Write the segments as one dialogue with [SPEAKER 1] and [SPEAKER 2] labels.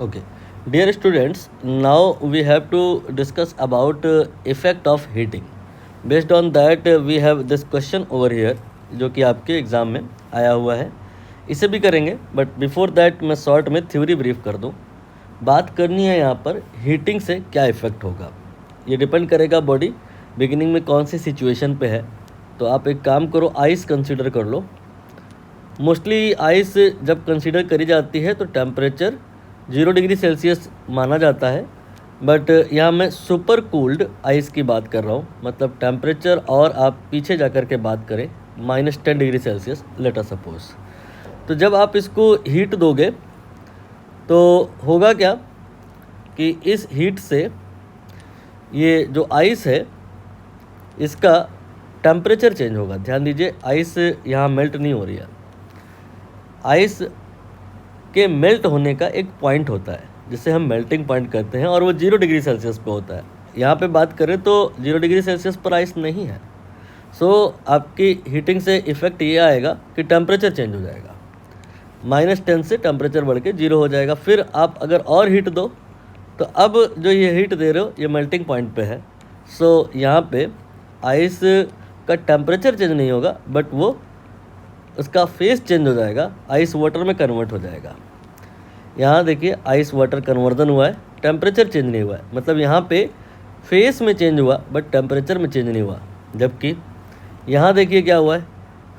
[SPEAKER 1] Okay. Dear students, now we have to discuss about effect of heating. Based on that, we have this question over here, जो कि आपके exam में आया हुआ है. इसे भी करेंगे, बट बिफोर दैट मैं शॉर्ट में थ्योरी ब्रीफ कर दूं. बात करनी है यहाँ पर हीटिंग से क्या इफ़ेक्ट होगा. ये डिपेंड करेगा बॉडी बिगिनिंग में कौन सी सिचुएशन पे है. तो आप एक काम करो, आइस कंसीडर कर लो. मोस्टली आइस जब कंसीडर करी जाती है तो टेम्परेचर 0 डिग्री सेल्सियस माना जाता है, बट यहाँ मैं सुपर कूल्ड आइस की बात कर रहा हूँ. मतलब टेम्परेचर और आप पीछे जा कर के बात करें -10 degree Celsius let us suppose. तो जब आप इसको हीट दोगे तो होगा क्या कि इस हीट से ये जो आइस है इसका टेम्परेचर चेंज होगा. ध्यान दीजिए, आइस यहाँ मेल्ट नहीं हो रही है. आइस के मेल्ट होने का एक पॉइंट होता है जिसे हम मेल्टिंग पॉइंट कहते हैं, और वो 0 डिग्री सेल्सियस पे होता है. यहाँ पे बात करें तो 0 डिग्री सेल्सियस पर आइस नहीं है. सो आपकी हीटिंग से इफ़ेक्ट ये आएगा कि टेम्परेचर चेंज हो जाएगा. -10 से टेम्परेचर बढ़ के 0 हो जाएगा. फिर आप अगर और हीट दो तो अब जो ये हीट दे रहे हो ये मेल्टिंग पॉइंट पे है. सो यहाँ पे आइस का टेम्परेचर चेंज नहीं होगा, बट वो उसका फेस चेंज हो जाएगा, आइस वाटर में कन्वर्ट हो जाएगा. यहाँ देखिए आइस वाटर कन्वर्जन हुआ है, टेम्परेचर चेंज नहीं हुआ है. मतलब यहाँ पे फेस में चेंज हुआ बट टेम्परेचर में चेंज नहीं हुआ. जबकि यहाँ देखिए क्या हुआ है,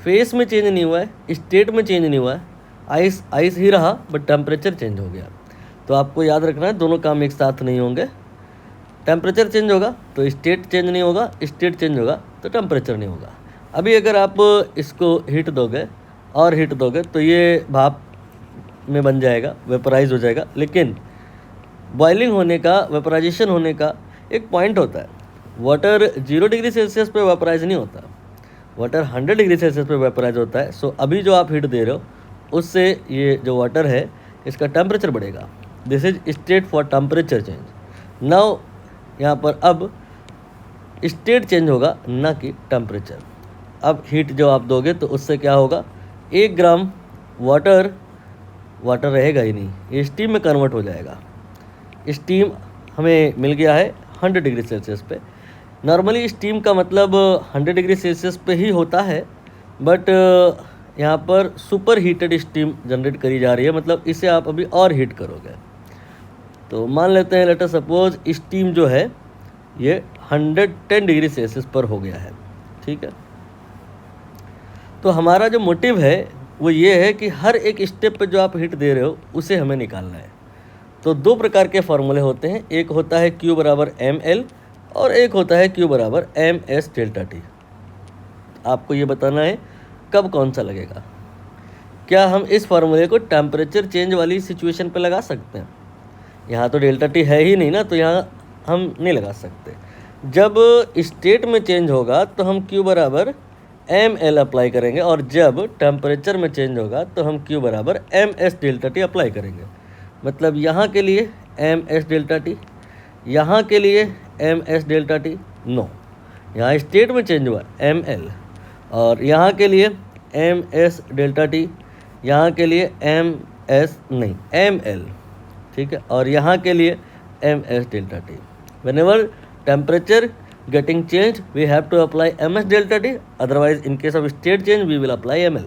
[SPEAKER 1] फेस में चेंज नहीं हुआ है, स्टेट में चेंज नहीं हुआ है. आइस आइस ही रहा बट टेम्परेचर चेंज हो गया. तो आपको याद रखना है दोनों काम एक साथ नहीं होंगे. टेम्परेचर चेंज होगा तो स्टेट चेंज नहीं होगा, स्टेट चेंज होगा तो टेम्परेचर नहीं होगा. अभी अगर आप इसको हीट दोगे और हीट दोगे तो ये भाप में बन जाएगा, वेपराइज हो जाएगा. लेकिन बॉइलिंग होने का, वेपराइजेशन होने का एक पॉइंट होता है. वाटर 0 डिग्री सेल्सियस पे वेपराइज नहीं होता, वाटर 100 डिग्री सेल्सियस पे वेपराइज होता है. सो अभी जो आप हीट दे रहे हो उससे ये जो वाटर है इसका टेम्परेचर बढ़ेगा. This is state for temperature change. Now यहाँ पर अब स्टेट चेंज होगा ना कि टेम्परेचर. अब हीट जो आप दोगे तो उससे क्या होगा, 1 ग्राम वाटर रहेगा ही नहीं, ये स्टीम में कन्वर्ट हो जाएगा. स्टीम हमें मिल गया है 100 डिग्री सेल्सियस पे. नॉर्मली स्टीम का मतलब 100 डिग्री सेल्सियस पे ही होता है, बट यहाँ पर सुपर हीटेड स्टीम जनरेट करी जा रही है. मतलब इसे आप अभी और हीट करोगे. तो मान लेते हैं, लेट अस सपोज स्टीम जो है ये 110 डिग्री सेल्सियस पर हो गया है. ठीक है. तो हमारा जो मोटिव है वो ये है कि हर एक स्टेप पे जो आप हीट दे रहे हो उसे हमें निकालना है. तो 2 प्रकार के फॉर्मूले होते हैं. एक होता है Q बराबर ml और एक होता है Q बराबर ms डेल्टा टी. आपको ये बताना है कब कौन सा लगेगा. क्या हम इस फार्मूले को टेम्परेचर चेंज वाली सिचुएशन पे लगा सकते हैं? यहाँ तो डेल्टा टी है ही नहीं ना, तो यहाँ हम नहीं लगा सकते. जब स्टेट में चेंज होगा तो हम Q बराबर ml अप्लाई करेंगे, और जब टेम्परेचर में चेंज होगा तो हम Q बराबर ms डेल्टा टी अप्लाई करेंगे. मतलब यहाँ के लिए ms डेल्टा टी, यहाँ के लिए ms डेल्टा टी. नो, यहाँ स्टेट में चेंज हुआ ml, और यहाँ के लिए ms डेल्टा टी, यहाँ के लिए ms नहीं ml. ठीक है. और यहाँ के लिए ms delta T. Whenever temperature getting changed we have to apply ms delta t, otherwise in case of state change we will apply ml.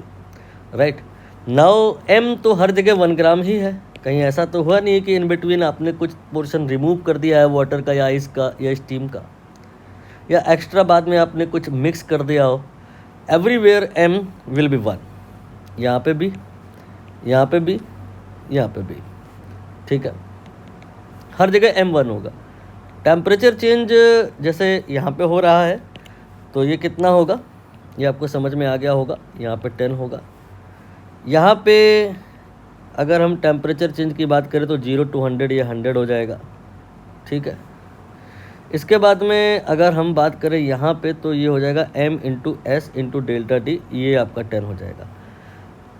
[SPEAKER 1] right now m तो हर जगह 1 ग्राम ही है. कहीं ऐसा तो हुआ नहीं है कि इन बिटवीन आपने कुछ पोर्शन रिमूव कर दिया है वाटर का या आइस का या स्टीम का, या एक्स्ट्रा बाद में आपने कुछ मिक्स कर दिया हो. Everywhere m will be 1. यहाँ पे भी, यहाँ पे भी, यहाँ पे भी. ठीक है. हर जगह m 1 होगा. टेम्परेचर चेंज जैसे यहाँ पे हो रहा है तो ये कितना होगा ये आपको समझ में आ गया होगा. यहाँ पे 10 होगा. यहाँ पे अगर हम टेम्परेचर चेंज की बात करें तो 0 to 100 या 100 हो जाएगा. ठीक है. इसके बाद में अगर हम बात करें यहाँ पे तो ये हो जाएगा m into S into delta T, ये आपका 10 हो जाएगा.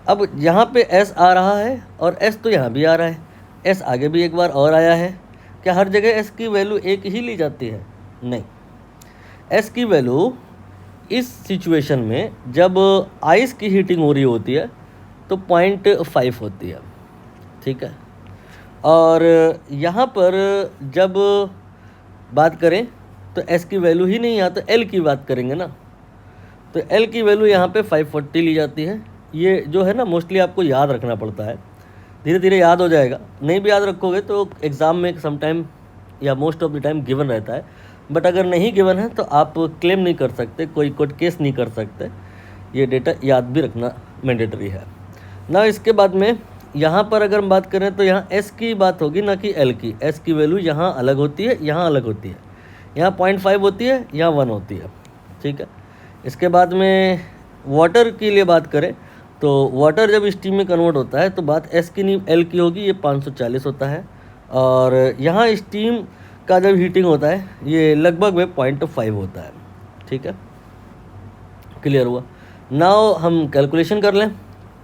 [SPEAKER 1] अब यहाँ पे s आ रहा है और s तो यहाँ भी आ रहा है. s आगे भी एक बार और आया है. क्या हर जगह s की वैल्यू एक ही ली जाती है? नहीं. s की वैल्यू इस सिचुएशन में जब आइस की हीटिंग हो रही होती है तो 0.5 होती है. ठीक है. और यहाँ पर जब बात करें तो एस की वैल्यू ही नहीं, यहाँ तो एल की बात करेंगे ना, तो एल की वैल्यू यहाँ पे 540 ली जाती है। ये जो है ना मोस्टली आपको याद रखना पड़ता है, धीरे धीरे याद हो जाएगा। नहीं भी याद रखोगे तो एग्ज़ाम में सम टाइम या most of the time given रहता है, बट अगर नहीं गिवन है तो आप क्लेम नहीं कर सकते, कोई कोर्ट केस नहीं कर सकते। ये डेटा याद भी रखना मैंडेटरी है ना। इसके बाद में यहाँ पर अगर हम बात करें तो यहाँ एस की बात होगी ना कि एल की। एस की वैल्यू यहाँ अलग होती है, यहाँ अलग होती है, यहाँ 0.5 होती है, यहाँ 1 होती है, ठीक है। इसके बाद में वाटर के लिए बात करें तो वाटर जब स्टीम में कन्वर्ट होता है तो बात एस की नहीं एल की होगी, ये 540 होता है। और यहाँ स्टीम का जब हीटिंग होता है ये लगभग में 0.5 होता है, ठीक है। क्लियर हुआ। नाउ हम कैलकुलेशन कर लें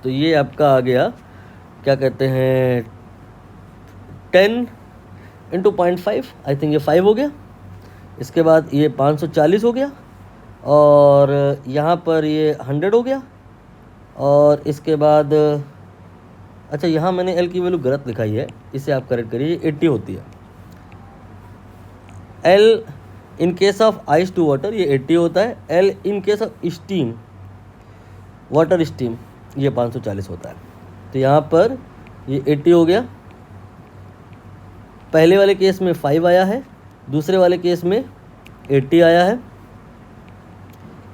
[SPEAKER 1] तो ये आपका आ गया, क्या कहते हैं, 10 × 0.5, आई थिंक ये 5 हो गया। इसके बाद ये 540 हो गया, और यहाँ पर ये 100 हो गया, और इसके बाद अच्छा यहाँ मैंने एल की वैल्यू गलत लिखाई है, इसे आप करेक्ट करिए, 80 होती है। L in case of ice to water ये 80 होता है, L in case of steam, water steam, ये 540 होता है। तो यहाँ पर ये 80 हो गया। पहले वाले केस में 5 आया है, दूसरे वाले केस में 80 आया है,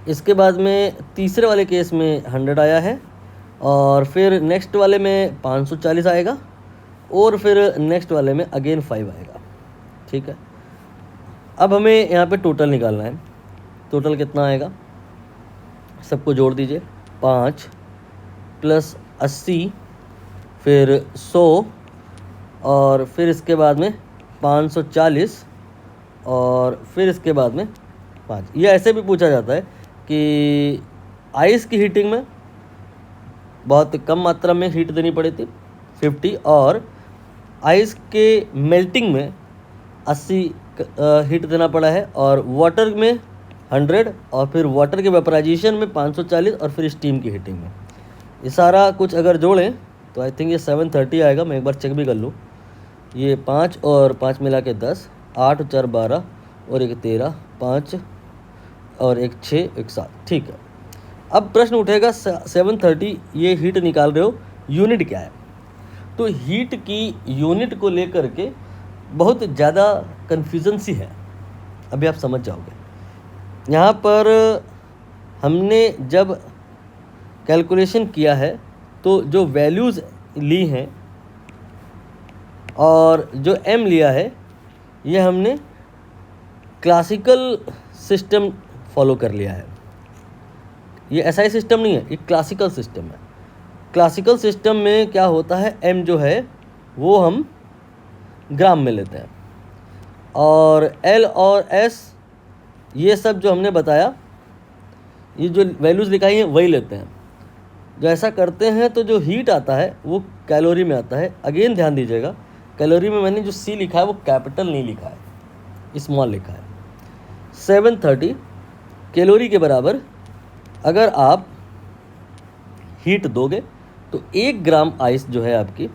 [SPEAKER 1] इसके बाद में तीसरे वाले केस में 100 आया है, और फिर नेक्स्ट वाले में 540 आएगा, और फिर नेक्स्ट वाले में अगेन 5 आएगा, ठीक है। अब हमें यहाँ पे टोटल निकालना है। टोटल कितना आएगा, सबको जोड़ दीजिए, 5 + 80 फिर 100 और फिर इसके बाद में 540 और फिर इसके बाद में 5। ये ऐसे भी पूछा जाता है कि आइस की हीटिंग में बहुत कम मात्रा में हीट देनी पड़ी थी 50, और आइस के मेल्टिंग में 80 हीट देना पड़ा है, और वाटर में 100, और फिर वाटर के वेपराइजेशन में 540, और फिर स्टीम की हीटिंग में। ये सारा कुछ अगर जोड़ें तो आई थिंक ये 730 आएगा। मैं एक बार चेक भी कर लूँ। ये 5 और 5 मिला के 10, 8 × 4 = 12 और 1 × 13, 5 और 1 × 6, 1 × 7, ठीक है। अब प्रश्न उठेगा 730 ये हीट निकाल रहे हो, यूनिट क्या है? तो हीट की यूनिट को लेकर के बहुत ज़्यादा कन्फ्यूजन सी है, अभी आप समझ जाओगे। यहाँ पर हमने जब कैलकुलेशन किया है तो जो वैल्यूज़ ली हैं और जो m लिया है, ये हमने क्लासिकल सिस्टम फॉलो कर लिया है। ये SI सिस्टम नहीं है, ये क्लासिकल सिस्टम है। क्लासिकल सिस्टम में क्या होता है, m जो है वो हम ग्राम में लेते हैं, और L और S ये सब जो हमने बताया, ये जो वैल्यूज़ लिखाई हैं वही लेते हैं। जो ऐसा करते हैं तो जो हीट आता है वो कैलोरी में आता है। अगेन ध्यान दीजिएगा, कैलोरी में मैंने जो C लिखा है वो कैपिटल नहीं लिखा है, स्मॉल लिखा है। 730 कैलोरी के बराबर अगर आप हीट दोगे तो 1 ग्राम आइस जो है आपकी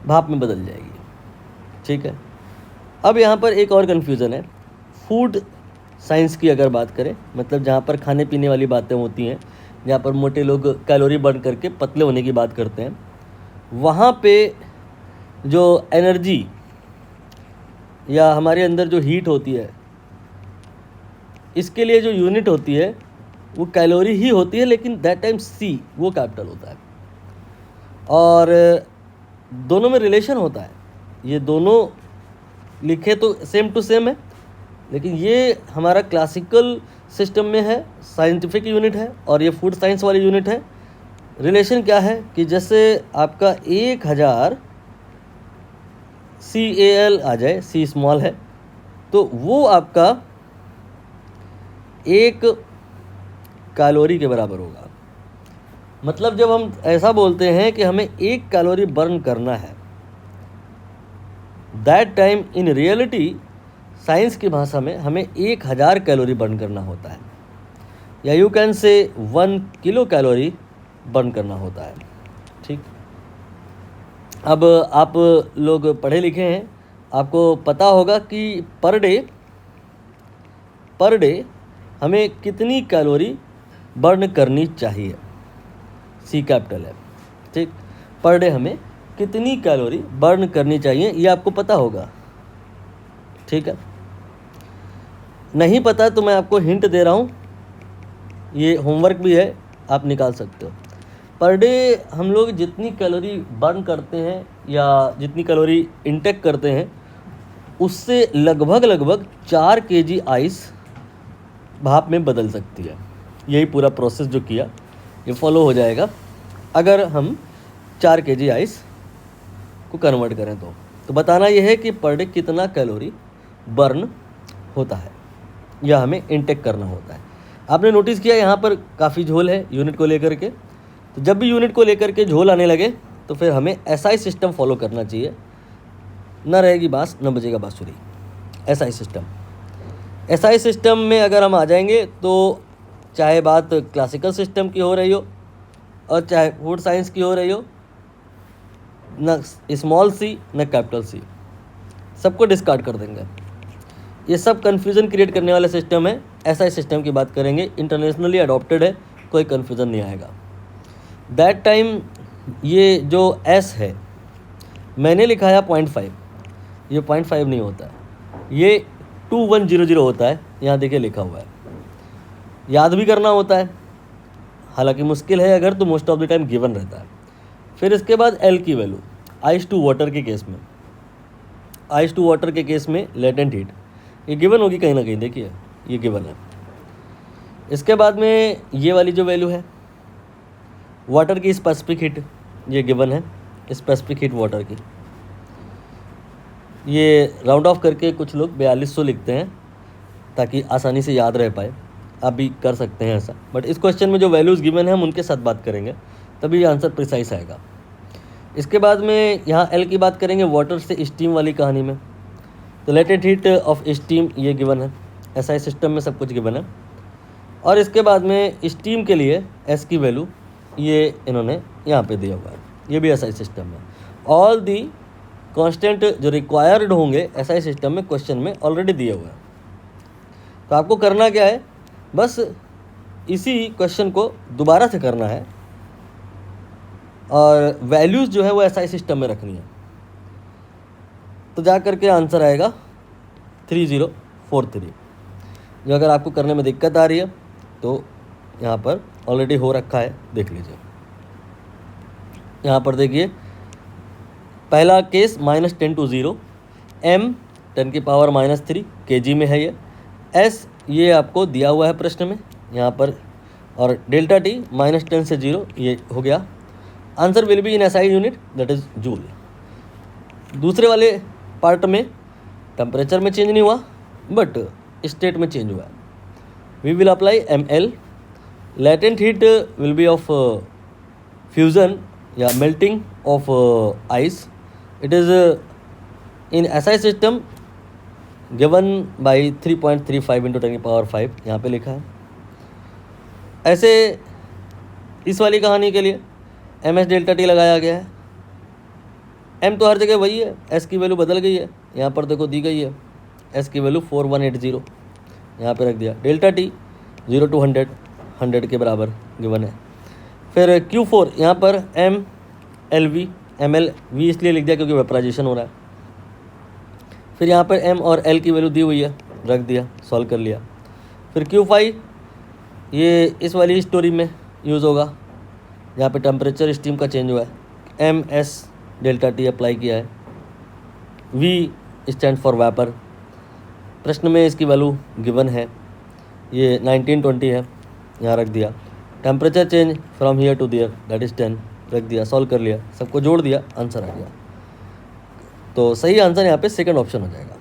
[SPEAKER 1] भाप में बदल जाएगी, ठीक है। अब यहाँ पर एक और कन्फ्यूज़न है, फूड साइंस की अगर बात करें, मतलब जहाँ पर खाने पीने वाली बातें होती हैं, जहाँ पर मोटे लोग कैलोरी बर्न करके पतले होने की बात करते हैं, वहाँ पे जो एनर्जी या हमारे अंदर जो हीट होती है, इसके लिए जो यूनिट होती है वो कैलोरी ही होती है, लेकिन दैट टाइम C वो कैपिटल होता है। और दोनों में रिलेशन होता है, ये दोनों लिखे तो सेम टू सेम है, लेकिन ये हमारा क्लासिकल सिस्टम में है, साइंटिफिक यूनिट है, और ये फूड साइंस वाली यूनिट है। रिलेशन क्या है कि जैसे आपका 1000 CAL आ जाए, C स्मॉल है, तो वो आपका 1 कैलोरी के बराबर होगा। मतलब जब हम ऐसा बोलते हैं कि हमें 1 कैलोरी बर्न करना है, that time in reality science की भाषा में हमें 1000 कैलोरी बर्न करना होता है, या you can say 1 kilo calorie burn करना होता है, ठीक। अब आप लोग पढ़े लिखे हैं, आपको पता होगा कि पर डे हमें कितनी कैलोरी बर्न करनी चाहिए। सी कैपिटल है, ठीक। पर डे हमें कितनी कैलोरी बर्न करनी चाहिए ये आपको पता होगा, ठीक है। नहीं पता तो मैं आपको हिंट दे रहा हूँ, ये होमवर्क भी है, आप निकाल सकते हो। पर डे हम लोग जितनी कैलोरी बर्न करते हैं या जितनी कैलोरी इंटेक करते हैं उससे लगभग 4 kg आइस भाप में बदल सकती है। यही पूरा प्रोसेस जो किया ये फॉलो हो जाएगा अगर हम 4 kg आइस को कन्वर्ट करें तो बताना यह है कि पर डे कितना कैलोरी बर्न होता है या हमें इंटेक करना होता है। आपने नोटिस किया यहाँ पर काफ़ी झोल है यूनिट को लेकर के, तो जब भी यूनिट को लेकर के झोल आने लगे तो फिर हमें एसआई सिस्टम फॉलो करना चाहिए। न रहेगी बांस न बजेगा बांसुरी, एसआई सिस्टम। एसआई सिस्टम में अगर हम आ जाएंगे तो चाहे बात क्लासिकल सिस्टम की हो रही हो और चाहे फूड साइंस की हो रही हो, न स्मॉल सी न कैपिटल सी, सबको डिस्कार्ड कर देंगे। ये सब कन्फ्यूज़न क्रिएट करने वाला सिस्टम है। एसआई सिस्टम की बात करेंगे, इंटरनेशनली अडॉप्टेड है, कोई कन्फ्यूज़न नहीं आएगा। दैट टाइम ये जो एस है मैंने लिखाया 0.5, ये 0.5 नहीं होता है, ये 2100 होता है। यहाँ देखिए लिखा हुआ है, याद भी करना होता है, हालांकि मुश्किल है अगर, तो most of the time given रहता है। फिर इसके बाद एल की वैल्यू, आइस टू वाटर के केस में, आइस टू वाटर के केस में लेटेंट हीट ये गिवन होगी कहीं ना कहीं, देखिए ये गिवन है। इसके बाद में ये वाली जो वैल्यू है वाटर की स्पेसिफिक हीट, ये गिवन है, स्पेसिफिक हीट वाटर की। ये राउंड ऑफ करके कुछ लोग 4200 लिखते हैं ताकि आसानी से याद रह पाए, आप भी कर सकते हैं ऐसा। बट इस क्वेश्चन में जो वैल्यूज़ गिवन है हम उनके साथ बात करेंगे, तभी आंसर प्रिसाइज आएगा। इसके बाद में यहाँ एल की बात करेंगे वाटर से स्टीम वाली कहानी में, तो लेटेंट हीट ऑफ स्टीम ये गिवन है, एसआई सिस्टम में सब कुछ गिवन है। और इसके बाद में स्टीम के लिए एस की वैल्यू ये इन्होंने यहाँ पे दिया हुआ है, ये भी एसआई सिस्टम है। ऑल दी कांस्टेंट जो रिक्वायर्ड होंगे एसआई सिस्टम में क्वेश्चन में ऑलरेडी दिए हुए हैं। तो आपको करना क्या है, बस इसी क्वेश्चन को दोबारा से करना है और वैल्यूज़ जो है वो एसआई सिस्टम में रखनी है, तो जा करके आंसर आएगा 3043। जो अगर आपको करने में दिक्कत आ रही है तो यहाँ पर ऑलरेडी हो रखा है, देख लीजिए। यहाँ पर देखिए पहला केस -10 to 0, m 10⁻³ kg में है ये, s ये आपको दिया हुआ है प्रश्न में यहाँ पर, और डेल्टा t -10 से 0 ये हो गया। Answer will be in SI unit that is joule. दूसरे वाले पार्ट में टेम्परेचर में चेंज नहीं हुआ बट स्टेट में चेंज हुआ है। We will apply ml, latent heat will be of fusion या melting of ice, it is in SI system given by 3.35 × 10⁵ यहाँ पे लिखा है। ऐसे इस वाली कहानी के लिए ms डेल्टा t लगाया गया है। m तो हर जगह वही है, s की वैल्यू बदल गई है, यहाँ पर देखो दी गई है, s की वैल्यू 4180 यहाँ पे रख दिया। डेल्टा t 0 to 100, 100 के बराबर गिवन है। फिर Q4 यहाँ पर m LV, ml v इसलिए लिख दिया क्योंकि वेपराइजेशन हो रहा है। फिर यहाँ पर m और l की वैल्यू दी हुई है, रख दिया, सॉल्व कर लिया। फिर Q5 ये इस वाली स्टोरी में यूज़ होगा, यहाँ पे टेम्परेचर स्टीम का चेंज हुआ है, ms डेल्टा t अप्लाई किया है, v स्टैंड फॉर वेपर। प्रश्न में इसकी वैल्यू गिवन है, ये 1920 है, यहाँ रख दिया। Temperature change from here to there that is 10, रख दिया, सॉल्व कर लिया, सबको जोड़ दिया, आंसर आ गया। तो सही आंसर यहाँ पे सेकंड ऑप्शन हो जाएगा।